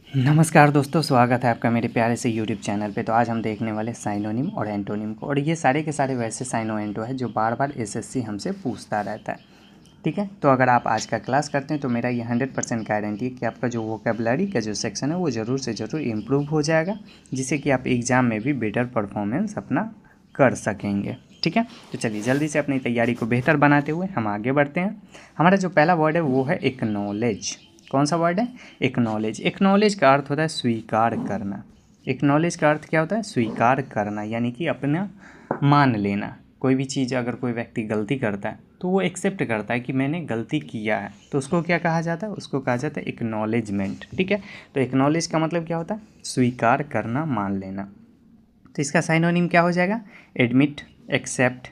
नमस्कार दोस्तों, स्वागत है आपका मेरे प्यारे से यूट्यूब चैनल पे। तो आज हम देखने वाले साइनोनिम और एंटोनिम को, और ये सारे के सारे वैसे साइनो एंटो है जो बार बार एसएससी हमसे पूछता रहता है। ठीक है, तो अगर आप आज का क्लास करते हैं तो मेरा ये 100% गारंटी है कि आपका जो वोकेबलरी का जो सेक्शन है वो ज़रूर से ज़रूर इम्प्रूव हो जाएगा, जिससे कि आप एग्ज़ाम में भी बेटर परफॉर्मेंस अपना कर सकेंगे। ठीक है, तो चलिए जल्दी से अपनी तैयारी को बेहतर बनाते हुए हम आगे बढ़ते हैं। हमारा जो पहला वर्ड है वो है एक्नॉलेज। कौन सा वर्ड है? एक्नॉलेज। एक्नॉलेज का अर्थ होता है स्वीकार करना। एक्नॉलेज का अर्थ क्या होता है? स्वीकार करना, यानी कि अपना मान लेना। कोई भी चीज़ अगर कोई व्यक्ति गलती करता है तो वो एक्सेप्ट करता है कि मैंने गलती किया है, तो उसको क्या कहा जाता है? उसको कहा जाता है एक्नॉलेजमेंट। ठीक है, तो एक्नॉलेज का मतलब क्या होता है? स्वीकार करना, मान लेना। तो इसका साइनोनिम क्या हो जाएगा? एडमिट, एक्सेप्ट,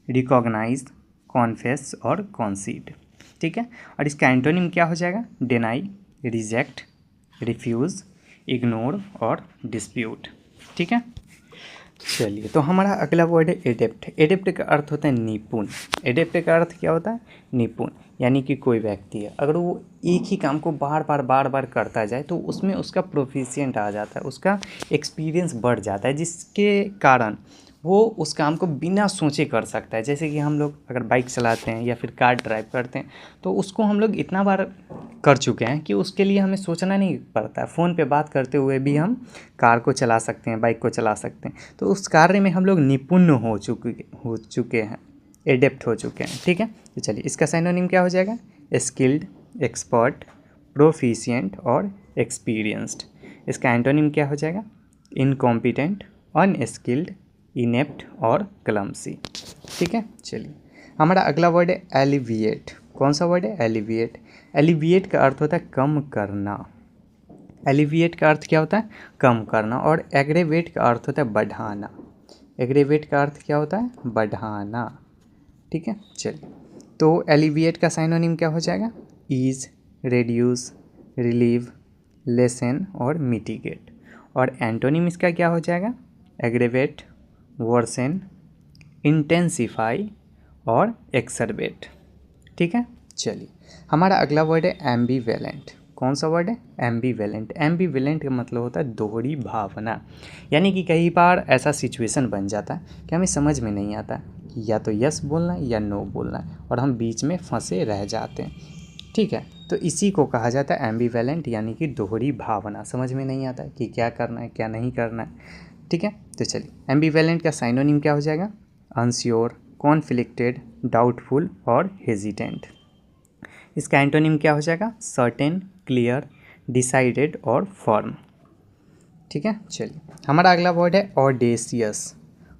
रिकॉग्नाइज, कॉन्फेस और कॉन्सीड। ठीक है, और इसका एंटोनिम क्या हो जाएगा? डिनाई, रिजेक्ट, रिफ्यूज़, इग्नोर और डिस्प्यूट। ठीक है, चलिए तो हमारा अगला वर्ड है एडेप्ट। एडेप्ट का अर्थ होता है निपुण। एडेप्ट का अर्थ क्या होता है? निपुण, यानी कि कोई व्यक्ति है अगर वो एक ही काम को बार बार करता जाए तो उसमें उसका प्रोफिशिएंट आ जाता है, उसका एक्सपीरियंस बढ़ जाता है, जिसके कारण वो उस काम को बिना सोचे कर सकता है। जैसे कि हम लोग अगर बाइक चलाते हैं या फिर कार ड्राइव करते हैं तो उसको हम लोग इतना बार कर चुके हैं कि उसके लिए हमें सोचना नहीं पड़ता है। फ़ोन पे बात करते हुए भी हम कार को चला सकते हैं, बाइक को चला सकते हैं। तो उस कार्य में हम लोग निपुण हो चुके हैं, एडेप्ट हो चुके हैं। ठीक है, तो चलिए इसका साइनोनिम क्या हो जाएगा? स्किल्ड, एक्सपर्ट, प्रोफिशिएंट और एक्सपीरियंस्ड। इसका एंटोनिम क्या हो जाएगा? इनकॉम्पिटेंट, अनस्किल्ड, इनेप्ट और क्लमसी। ठीक है, चलिए हमारा अगला वर्ड है एलिविएट। कौन सा वर्ड है? एलिविएट। एलिविएट का अर्थ होता है कम करना। एलिविएट का अर्थ क्या होता है? कम करना। और एग्रेवेट का अर्थ होता है बढ़ाना। एग्रेवेट का अर्थ क्या होता है? बढ़ाना। ठीक है, चलिए तो एलिविएट का साइनोनिम क्या हो जाएगा? ईज, रेड्यूस, रिलीव, लेसन और मिटिगेट। और एंटोनिम इसका क्या हो जाएगा? एग्रेवेट, वर्सन, इंटेंसिफाई और एक्सरबेट। ठीक है, चलिए हमारा अगला वर्ड है एम्बीवेलेंट। कौन सा वर्ड है? एम्बीवेलेंट। एम्बीवेलेंट का मतलब होता है दोहरी भावना, यानी कि कई बार ऐसा सिचुएशन बन जाता है कि हमें समझ में नहीं आता कि या तो यस बोलना है या नो बोलना है, और हम बीच में फंसे रह जाते हैं। ठीक है, तो इसी को कहा जाता है एम्बीवेलेंट, यानी कि दोहरी भावना। समझ में नहीं आता कि क्या करना है क्या नहीं करना है। ठीक है, तो चलिए एम्बीवेलेंट का साइनोनिम क्या हो जाएगा? अनश्योर, कॉन्फ्लिक्टेड, डाउटफुल और हेजिटेंट। इसका एंटोनिम क्या हो जाएगा? सर्टेन, क्लियर, डिसाइडेड और फर्म। ठीक है, चलिए हमारा अगला वर्ड है ऑडेसियस।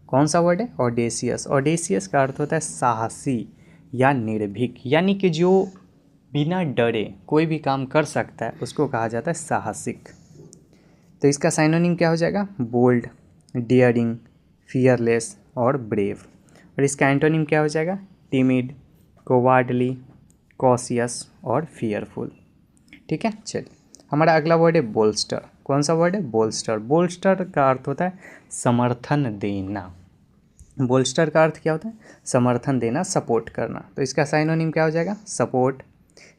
कौन सा वर्ड है? ऑडेसियस। ऑडेसियस का अर्थ होता है साहसी या निर्भीक, यानी कि जो बिना डरे कोई भी काम कर सकता है उसको कहा जाता है साहसिक। तो इसका साइनोनिम क्या हो जाएगा? बोल्ड, डियरिंग, फियरलेस और ब्रेव। और इसका एंटोनिम क्या हो जाएगा? टिमिड, कोवार्डली, कॉशियस और फियरफुल। ठीक है, चलिए हमारा अगला वर्ड है बोल्स्टर। कौन सा वर्ड है? बोल्स्टर। बोल्स्टर का अर्थ होता है समर्थन देना। बोल्स्टर का अर्थ क्या होता है? समर्थन देना, सपोर्ट करना। तो इसका साइनोनिम क्या हो जाएगा? सपोर्ट,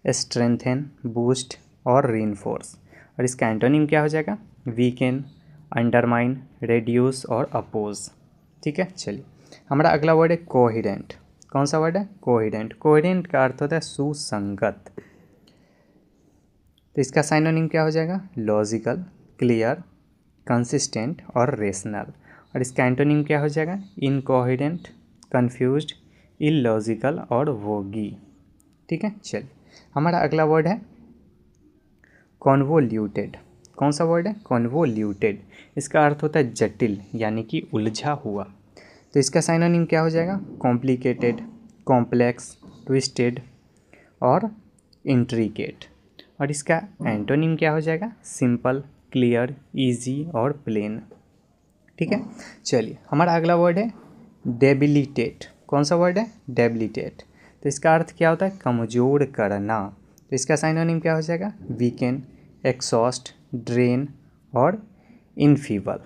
स्ट्रेंथन, बूस्ट और रीइंफोर्स। और इसका एंटोनिम क्या हो जाएगा? वीकेन, अंडरमाइन, रेड्यूस और अपोज। ठीक है, चलिए हमारा अगला वर्ड है कोहिरेंट। कौन सा वर्ड है? कोहिरेंट। कोहिरेंट का अर्थ होता है सुसंगत। तो इसका साइनोनिम क्या हो जाएगा? लॉजिकल, क्लियर, कंसिस्टेंट और रेशनल। और इसका एंटोनिम क्या हो जाएगा? इनकोहेरेंट, कन्फ्यूज्ड, इलॉजिकल और वोगी। ठीक है, चलिए हमारा अगला वर्ड है कॉन्वोल्यूटेड। कौन सा वर्ड है? कॉन्वोल्यूटेड। इसका अर्थ होता है जटिल, यानी कि उलझा हुआ। तो इसका साइनोनिम क्या हो जाएगा? कॉम्प्लिकेटेड, कॉम्प्लेक्स, ट्विस्टेड और इंट्रिकेट। और इसका एंटोनिम क्या हो जाएगा? सिंपल, क्लियर, इजी और प्लेन। ठीक है, चलिए हमारा अगला वर्ड है डेबिलिटेट। कौन सा वर्ड है? डेबिलिटेट। तो इसका अर्थ क्या होता है? कमज़ोर करना। तो इसका साइनोनिम क्या हो जाएगा? वीकेन, एक्सॉस्ट, ड्रेन और इनफीबल।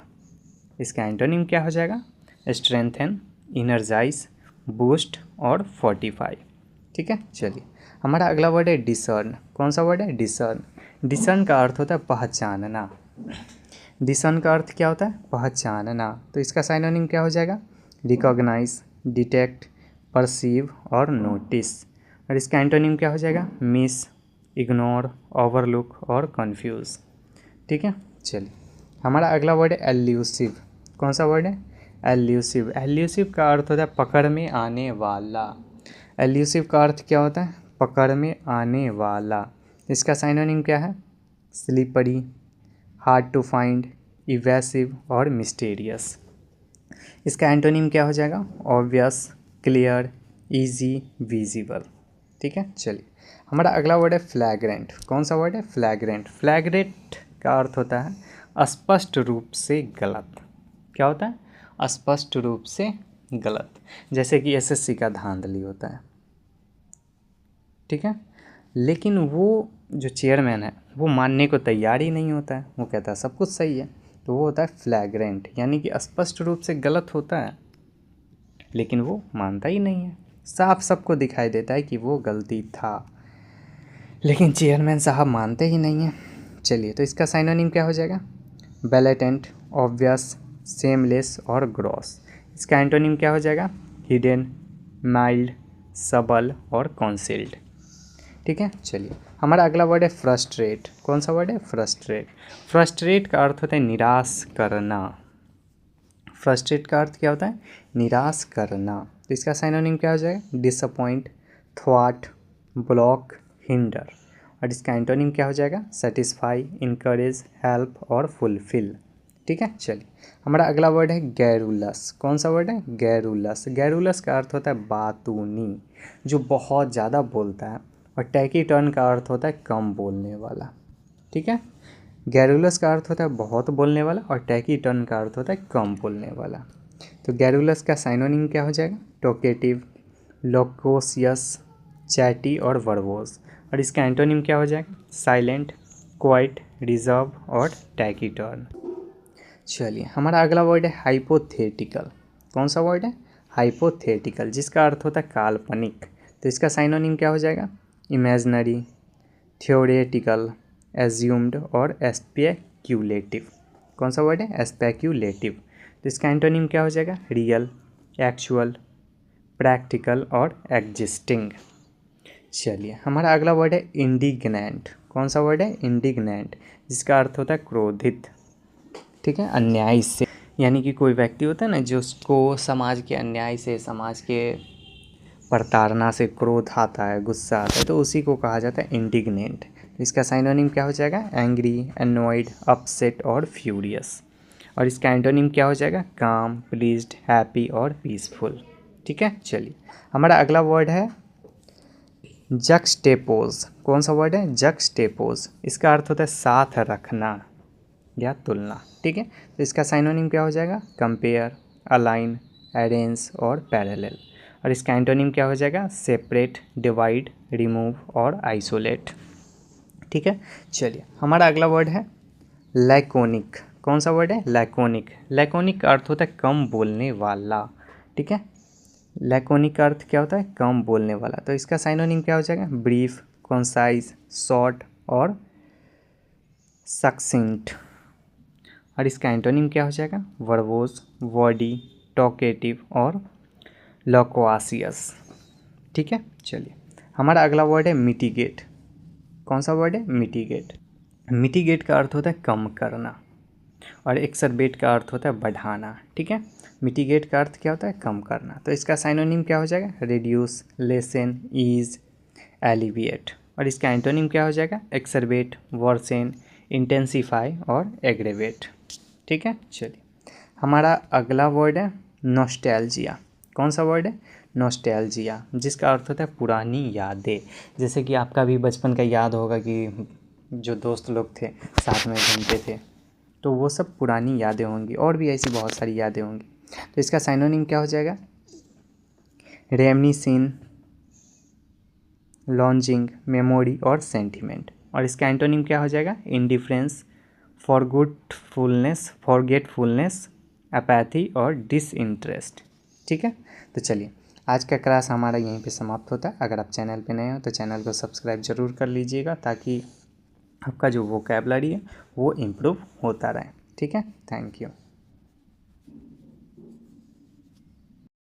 इसका एंटोनिम क्या हो जाएगा? स्ट्रेंथन, इनर्जाइज, बूस्ट और फोर्टिफाई। ठीक है, चलिए हमारा अगला वर्ड है डिसर्न। कौन सा वर्ड है? डिसर्न। डिसन का अर्थ होता है पहचानना। डिसन का अर्थ क्या होता है? पहचानना। तो इसका साइनोनिम क्या हो जाएगा? रिकॉग्नाइज, डिटेक्ट, परसीव और नोटिस। और इसका एंटोनिम क्या हो जाएगा? मिस, इग्नोर, ओवरलुक और कन्फ्यूज़। ठीक है, चलिए हमारा अगला वर्ड है एल्यूसिव। कौन सा वर्ड है? एल्यूसिव। एल्यूसिव का अर्थ होता है पकड़ में आने वाला। एल्यूसिव का अर्थ क्या होता है? पकड़ में आने वाला। इसका साइनोनिम क्या है? Slippery, hard to find, evasive और मिस्टीरियस। इसका एंटोनिम क्या हो जाएगा? Obvious, clear, easy, visible. ठीक है, चलिए हमारा अगला वर्ड है फ्लैग्रेंट। कौन सा वर्ड है? फ्लैग्रेंट। फ्लैग्रेंट का अर्थ होता है स्पष्ट रूप से गलत। क्या होता है? स्पष्ट रूप से गलत। जैसे कि एसएससी का धांधली होता है, ठीक है, लेकिन वो जो चेयरमैन है वो मानने को तैयार ही नहीं होता है, वो कहता है सब कुछ सही है। तो वो होता है फ्लैग्रेंट, यानी कि स्पष्ट रूप से गलत होता है लेकिन वो मानता ही नहीं है। साफ सबको दिखाई देता है कि वो गलती था, लेकिन चेयरमैन साहब मानते ही नहीं हैं। चलिए, तो इसका साइनोनिम क्या हो जाएगा? ब्लैटेंट, ऑब्वियस, सेमलेस और ग्रॉस। इसका एंटोनिम क्या हो जाएगा? हिडन, माइल्ड, सबल और कॉन्सील्ड। ठीक है, चलिए हमारा अगला वर्ड है फ्रस्ट्रेट। कौन सा वर्ड है? फ्रस्ट्रेट। फ्रस्ट्रेट का अर्थ होता है निराश करना। फ्रस्ट्रेट का अर्थ क्या होता है? निराश करना। तो इसका साइनोनिम क्या हो जाएगा? डिसअपॉइंट, थ्वाट, ब्लॉक, हिंडर। और इसका एंटोनिम क्या हो जाएगा? सेटिस्फाई, इनकरेज, हेल्प और फुलफिल। ठीक है, चलिए हमारा अगला वर्ड है गैरुलस। कौन सा वर्ड है? गैरुलस। गैरुलस का अर्थ होता है बातूनी, जो बहुत ज़्यादा बोलता है। और टैकीटर्न का अर्थ होता है कम बोलने वाला। ठीक है, गैरुलस का अर्थ होता है बहुत बोलने वाला और टैकीटर्न का अर्थ होता है कम बोलने वाला। तो गैरुलस का साइनोनिम क्या हो जाएगा? टोकेटिव, लोकोसियस, चैटी और वर्बोस। और इसका एंटोनिम क्या हो जाएगा? साइलेंट, क्वाइट, रिजर्व और टैकीटर्न। चलिए हमारा अगला वर्ड है हाइपोथेटिकल। कौन सा वर्ड है? हाइपोथेटिकल, जिसका अर्थ होता है काल्पनिक। तो इसका साइनोनिम क्या हो जाएगा? इमेजनरी, थ्योरेटिकल, एज्यूम्ड और एस्पेक्यूलेटिव। कौन सा वर्ड है? एस्पेक्यूलेटिव। तो इसका एंटोनिम क्या हो जाएगा? रियल, एक्चुअल, प्रैक्टिकल और एग्जिस्टिंग। चलिए हमारा अगला वर्ड है इंडिग्नेंट। कौन सा वर्ड है? इंडिग्नेंट, जिसका अर्थ होता है क्रोधित। ठीक है, अन्याय से, यानी कि कोई व्यक्ति होता है ना जो उसको समाज के अन्याय से, समाज के प्रताड़ना से क्रोध आता है, गुस्सा आता है, तो उसी को कहा जाता है इंडिग्नेंट। इसका साइनोनिम क्या हो जाएगा? एंग्री, एनॉयड, अपसेट और फ्यूरियस। और इसका एंटोनिम क्या हो जाएगा? काम, प्लीज्ड, हैप्पी और पीसफुल। ठीक है, चलिए हमारा अगला वर्ड है जक्सटेपोज। कौन सा वर्ड है? जक्सटेपोज। इसका अर्थ होता है साथ रखना या तुलना। ठीक है, तो इसका साइनोनिम क्या हो जाएगा? कंपेयर, अलाइन, अरेंज और पैरेलल। और इसका एंटोनिम क्या हो जाएगा? सेपरेट, डिवाइड, रिमूव और आइसोलेट। ठीक है, चलिए हमारा अगला वर्ड है लैकोनिक। कौन सा वर्ड है? लैकोनिक। लैकोनिक का अर्थ होता है कम बोलने वाला। ठीक है, लैकोनिक का अर्थ क्या होता है? कम बोलने वाला। तो इसका साइनोनिम क्या हो जाएगा? ब्रीफ, कॉन्साइज, शॉर्ट और सक्सेंट। और इसका एंटोनिम क्या हो जाएगा? वर्बोस, वर्डी, टॉकेटिव और लोक्वासियस। ठीक है, चलिए हमारा अगला वर्ड है मिटिगेट। कौन सा वर्ड है? मिटिगेट। मिटिगेट का अर्थ होता है कम करना और एक्सरबेट का अर्थ होता है बढ़ाना। ठीक है, मिटिगेट का अर्थ क्या होता है? कम करना। तो इसका साइनोनिम क्या हो जाएगा? Reduce, lessen, ease, alleviate. और इसका एंटोनिम क्या हो जाएगा? एक्सरबेट, वर्सेन, इंटेंसीफाई और एग्रेवेट। ठीक है, चलिए हमारा अगला वर्ड है नॉस्टैल्जिया। कौन सा वर्ड है? नॉस्टैल्जिया, जिसका अर्थ होता है पुरानी यादें। जैसे कि आपका भी बचपन का याद होगा कि जो दोस्त लोग थे साथ में घूमते थे, तो वो सब पुरानी यादें होंगी और भी ऐसी बहुत सारी यादें होंगी। तो इसका साइनोनिम क्या हो जाएगा? रेमनीसिन, लॉन्जिंग, मेमोरी और सेंटिमेंट। और इसका एंटोनिम क्या हो जाएगा? इंडिफरेंस, फॉरगेटफुलनेस, अपैथी और डिसइंटरेस्ट। ठीक है, तो चलिए आज का क्लास हमारा यहीं पे समाप्त होता है। अगर आप चैनल पे नए हो तो चैनल को सब्सक्राइब ज़रूर कर लीजिएगा ताकि आपका जो वोकैबलरी है वो इम्प्रूव होता रहे। ठीक है, थैंक यू।